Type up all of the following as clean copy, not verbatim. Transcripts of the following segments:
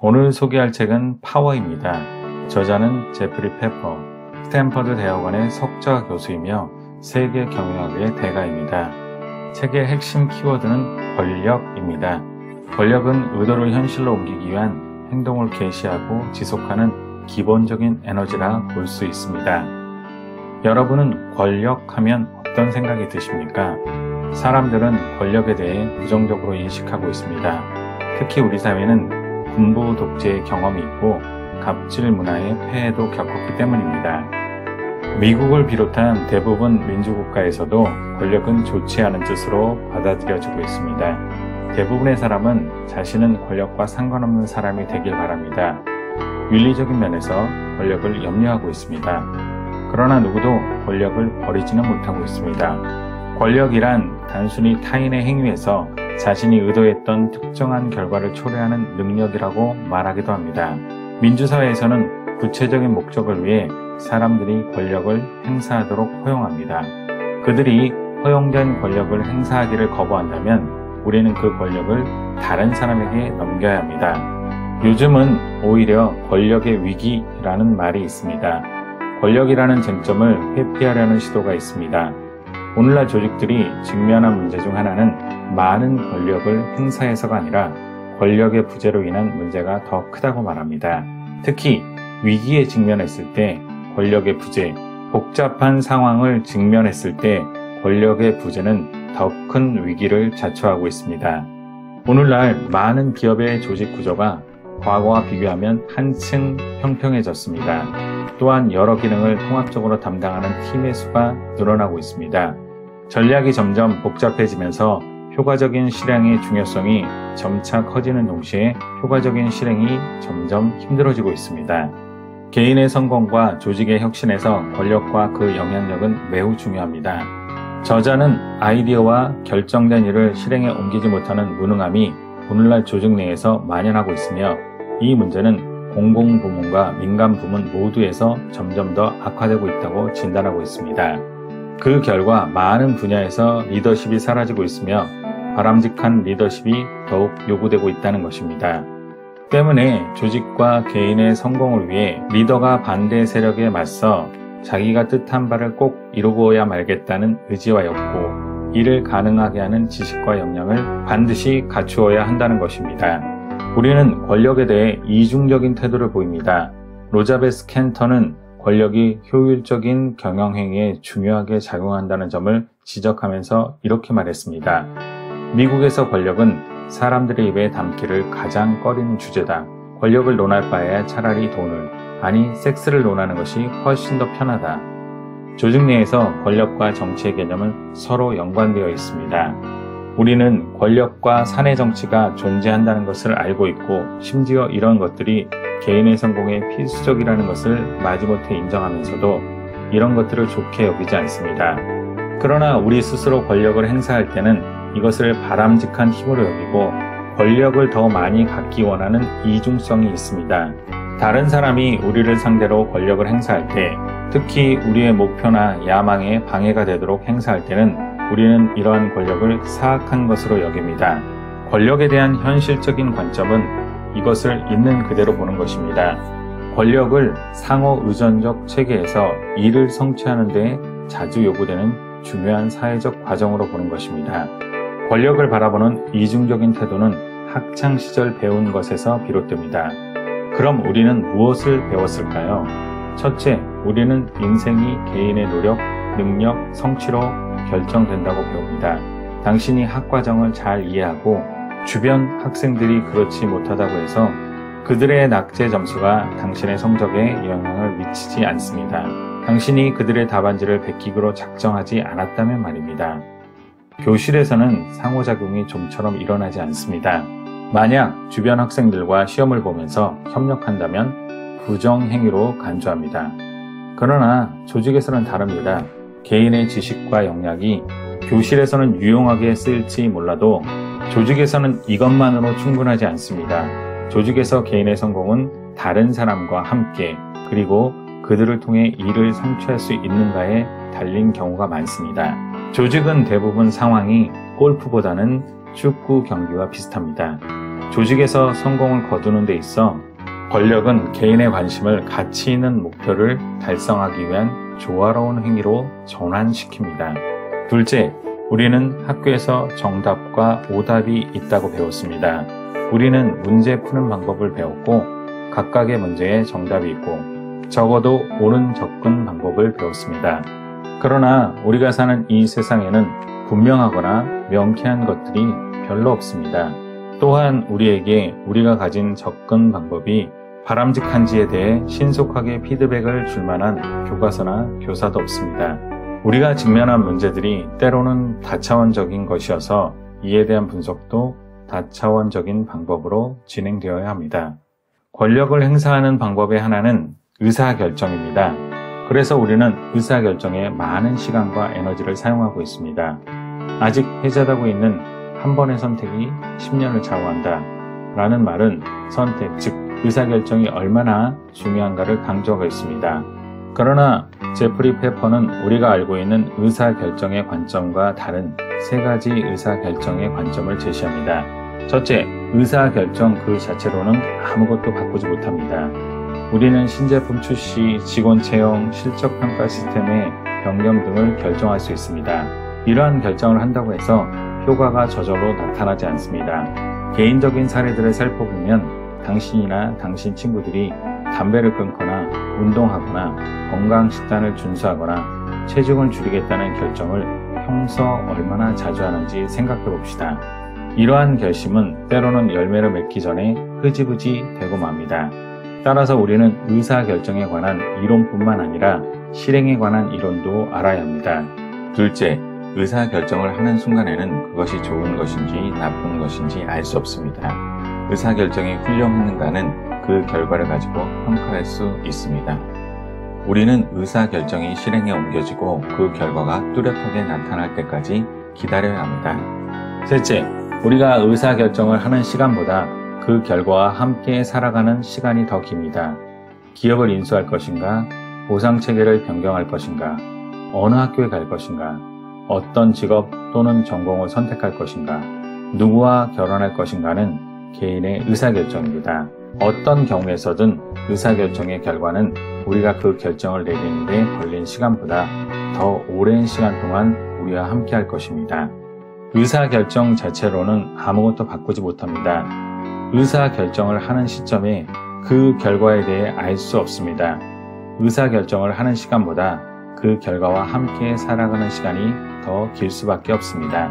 오늘 소개할 책은 파워입니다. 저자는 제프리 페퍼, 스탠퍼드 대학원의 석좌 교수이며 세계 경영학의 대가입니다. 책의 핵심 키워드는 권력입니다. 권력은 의도를 현실로 옮기기 위한 행동을 개시하고 지속하는 기본적인 에너지라 볼 수 있습니다. 여러분은 권력하면 어떤 생각이 드십니까? 사람들은 권력에 대해 부정적으로 인식하고 있습니다. 특히 우리 사회는 군부 독재의 경험이 있고 갑질 문화의 폐해도 겪었기 때문입니다. 미국을 비롯한 대부분 민주국가에서도 권력은 좋지 않은 뜻으로 받아들여지고 있습니다. 대부분의 사람은 자신은 권력과 상관없는 사람이 되길 바랍니다. 윤리적인 면에서 권력을 염려하고 있습니다. 그러나 누구도 권력을 버리지는 못하고 있습니다. 권력이란 단순히 타인의 행위에서 자신이 의도했던 특정한 결과를 초래하는 능력이라고 말하기도 합니다. 민주사회에서는 구체적인 목적을 위해 사람들이 권력을 행사하도록 허용합니다. 그들이 허용된 권력을 행사하기를 거부한다면 우리는 그 권력을 다른 사람에게 넘겨야 합니다. 요즘은 오히려 권력의 위기라는 말이 있습니다. 권력이라는 쟁점을 회피하려는 시도가 있습니다. 오늘날 조직들이 직면한 문제 중 하나는 많은 권력을 행사해서가 아니라 권력의 부재로 인한 문제가 더 크다고 말합니다. 특히 위기에 직면했을 때 권력의 부재, 복잡한 상황을 직면했을 때 권력의 부재는 더 큰 위기를 자초하고 있습니다. 오늘날 많은 기업의 조직 구조가 과거와 비교하면 한층 평평해졌습니다. 또한 여러 기능을 통합적으로 담당하는 팀의 수가 늘어나고 있습니다. 전략이 점점 복잡해지면서 효과적인 실행의 중요성이 점차 커지는 동시에 효과적인 실행이 점점 힘들어지고 있습니다. 개인의 성공과 조직의 혁신에서 권력과 그 영향력은 매우 중요합니다. 저자는 아이디어와 결정된 일을 실행에 옮기지 못하는 무능함이 오늘날 조직 내에서 만연하고 있으며 이 문제는 공공부문과 민간부문 모두에서 점점 더 악화되고 있다고 진단하고 있습니다. 그 결과 많은 분야에서 리더십이 사라지고 있으며 바람직한 리더십이 더욱 요구되고 있다는 것입니다. 때문에 조직과 개인의 성공을 위해 리더가 반대 세력에 맞서 자기가 뜻한 바를 꼭 이루고야 말겠다는 의지와 욕구, 이를 가능하게 하는 지식과 역량을 반드시 갖추어야 한다는 것입니다. 우리는 권력에 대해 이중적인 태도를 보입니다. 로자베스 켄터는 권력이 효율적인 경영행위에 중요하게 작용한다는 점을 지적하면서 이렇게 말했습니다. 미국에서 권력은 사람들의 입에 담기를 가장 꺼리는 주제다. 권력을 논할 바에야 차라리 돈을, 아니 섹스를 논하는 것이 훨씬 더 편하다. 조직 내에서 권력과 정치의 개념은 서로 연관되어 있습니다. 우리는 권력과 사내 정치가 존재한다는 것을 알고 있고 심지어 이런 것들이 개인의 성공에 필수적이라는 것을 마지못해 인정하면서도 이런 것들을 좋게 여기지 않습니다. 그러나 우리 스스로 권력을 행사할 때는 이것을 바람직한 힘으로 여기고 권력을 더 많이 갖기 원하는 이중성이 있습니다. 다른 사람이 우리를 상대로 권력을 행사할 때, 특히 우리의 목표나 야망에 방해가 되도록 행사할 때는 우리는 이러한 권력을 사악한 것으로 여깁니다. 권력에 대한 현실적인 관점은 이것을 있는 그대로 보는 것입니다. 권력을 상호 의존적 체계에서 일을 성취하는 데 자주 요구되는 중요한 사회적 과정으로 보는 것입니다. 권력을 바라보는 이중적인 태도는 학창시절 배운 것에서 비롯됩니다. 그럼 우리는 무엇을 배웠을까요? 첫째, 우리는 인생이 개인의 노력, 능력, 성취로 결정된다고 배웁니다. 당신이 학과정을 잘 이해하고 주변 학생들이 그렇지 못하다고 해서 그들의 낙제 점수가 당신의 성적에 영향을 미치지 않습니다. 당신이 그들의 답안지를 베끼기로 작정하지 않았다면 말입니다. 교실에서는 상호작용이 좀처럼 일어나지 않습니다. 만약 주변 학생들과 시험을 보면서 협력한다면 부정행위로 간주합니다. 그러나 조직에서는 다릅니다. 개인의 지식과 역량이 교실에서는 유용하게 쓰일지 몰라도 조직에서는 이것만으로 충분하지 않습니다. 조직에서 개인의 성공은 다른 사람과 함께 그리고 그들을 통해 일을 성취할 수 있는가에 달린 경우가 많습니다. 조직은 대부분 상황이 골프보다는 축구 경기와 비슷합니다. 조직에서 성공을 거두는 데 있어 권력은 개인의 관심을 가치 있는 목표를 달성하기 위한 조화로운 행위로 전환시킵니다. 둘째, 우리는 학교에서 정답과 오답이 있다고 배웠습니다. 우리는 문제 푸는 방법을 배웠고 각각의 문제에 정답이 있고 적어도 옳은 접근 방법을 배웠습니다. 그러나 우리가 사는 이 세상에는 분명하거나 명쾌한 것들이 별로 없습니다. 또한 우리에게 우리가 가진 접근 방법이 바람직한지에 대해 신속하게 피드백을 줄 만한 교과서나 교사도 없습니다. 우리가 직면한 문제들이 때로는 다차원적인 것이어서 이에 대한 분석도 다차원적인 방법으로 진행되어야 합니다. 권력을 행사하는 방법의 하나는 의사결정입니다. 그래서 우리는 의사결정에 많은 시간과 에너지를 사용하고 있습니다. 아직 해자되고 있는 한 번의 선택이 10년을 좌우한다 라는 말은 선택, 즉 의사결정이 얼마나 중요한가를 강조하고 있습니다. 그러나 제프리 페퍼는 우리가 알고 있는 의사결정의 관점과 다른 세 가지 의사결정의 관점을 제시합니다. 첫째, 의사결정 그 자체로는 아무것도 바꾸지 못합니다. 우리는 신제품 출시, 직원 채용, 실적평가 시스템의 변경 등을 결정할 수 있습니다. 이러한 결정을 한다고 해서 효과가 저절로 나타나지 않습니다. 개인적인 사례들을 살펴보면 당신이나 당신 친구들이 담배를 끊거나 운동하거나 건강식단을 준수하거나 체중을 줄이겠다는 결정을 평소 얼마나 자주 하는지 생각해 봅시다. 이러한 결심은 때로는 열매를 맺기 전에 흐지부지 되고 맙니다. 따라서 우리는 의사결정에 관한 이론뿐만 아니라 실행에 관한 이론도 알아야 합니다. 둘째, 의사결정을 하는 순간에는 그것이 좋은 것인지 나쁜 것인지 알 수 없습니다. 의사결정이 훌륭했는가는 그 결과를 가지고 평가할 수 있습니다. 우리는 의사결정이 실행에 옮겨지고 그 결과가 뚜렷하게 나타날 때까지 기다려야 합니다. 셋째, 우리가 의사결정을 하는 시간보다 그 결과와 함께 살아가는 시간이 더 깁니다. 기업을 인수할 것인가, 보상체계를 변경할 것인가, 어느 학교에 갈 것인가, 어떤 직업 또는 전공을 선택할 것인가, 누구와 결혼할 것인가는 개인의 의사결정입니다. 어떤 경우에서든 의사결정의 결과는 우리가 그 결정을 내리는데 걸린 시간보다 더 오랜 시간 동안 우리와 함께 할 것입니다. 의사결정 자체로는 아무것도 바꾸지 못합니다. 의사결정을 하는 시점에 그 결과에 대해 알 수 없습니다. 의사결정을 하는 시간보다 그 결과와 함께 살아가는 시간이 더 길 수밖에 없습니다.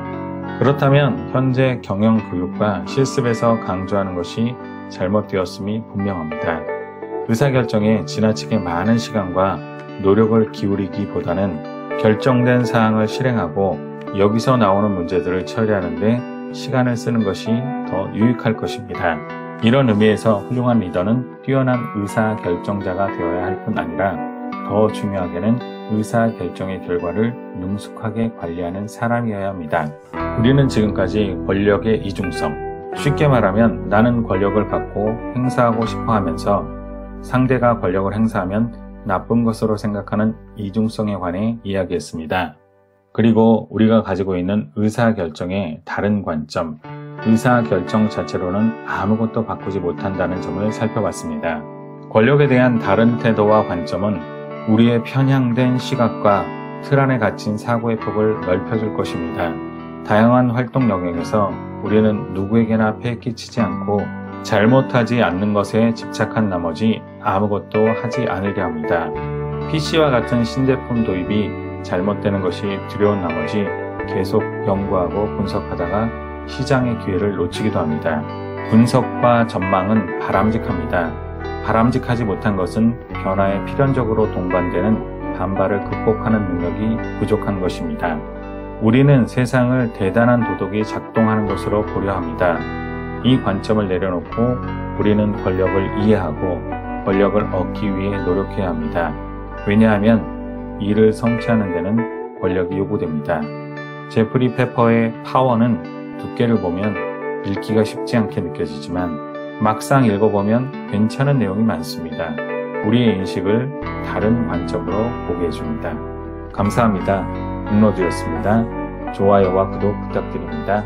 그렇다면 현재 경영교육과 실습에서 강조하는 것이 잘못되었음이 분명합니다. 의사결정에 지나치게 많은 시간과 노력을 기울이기보다는 결정된 사항을 실행하고 여기서 나오는 문제들을 처리하는데 시간을 쓰는 것이 더 유익할 것입니다. 이런 의미에서 훌륭한 리더는 뛰어난 의사결정자가 되어야 할 뿐 아니라 더 중요하게는 의사결정의 결과를 능숙하게 관리하는 사람이어야 합니다. 우리는 지금까지 권력의 이중성, 쉽게 말하면 나는 권력을 갖고 행사하고 싶어 하면서 상대가 권력을 행사하면 나쁜 것으로 생각하는 이중성에 관해 이야기했습니다. 그리고 우리가 가지고 있는 의사결정의 다른 관점, 의사결정 자체로는 아무것도 바꾸지 못한다는 점을 살펴봤습니다. 권력에 대한 다른 태도와 관점은 우리의 편향된 시각과 틀 안에 갇힌 사고의 폭을 넓혀줄 것입니다. 다양한 활동 영역에서 우리는 누구에게나 폐해 끼치지 않고 잘못하지 않는 것에 집착한 나머지 아무것도 하지 않으려 합니다. PC와 같은 신제품 도입이 잘못되는 것이 두려운 나머지 계속 연구하고 분석하다가 시장의 기회를 놓치기도 합니다. 분석과 전망은 바람직합니다. 바람직하지 못한 것은 변화에 필연적으로 동반되는 반발을 극복하는 능력이 부족한 것입니다. 우리는 세상을 대단한 도덕이 작동하는 것으로 보려 합니다. 이 관점을 내려놓고 우리는 권력을 이해하고 권력을 얻기 위해 노력해야 합니다. 왜냐하면 이를 성취하는 데는 권력이 요구됩니다. 제프리 페퍼의 파워는 두께를 보면 읽기가 쉽지 않게 느껴지지만 막상 읽어보면 괜찮은 내용이 많습니다. 우리의 인식을 다른 관점으로 보게 해줍니다. 감사합니다. 묵노드였습니다. 좋아요와 구독 부탁드립니다.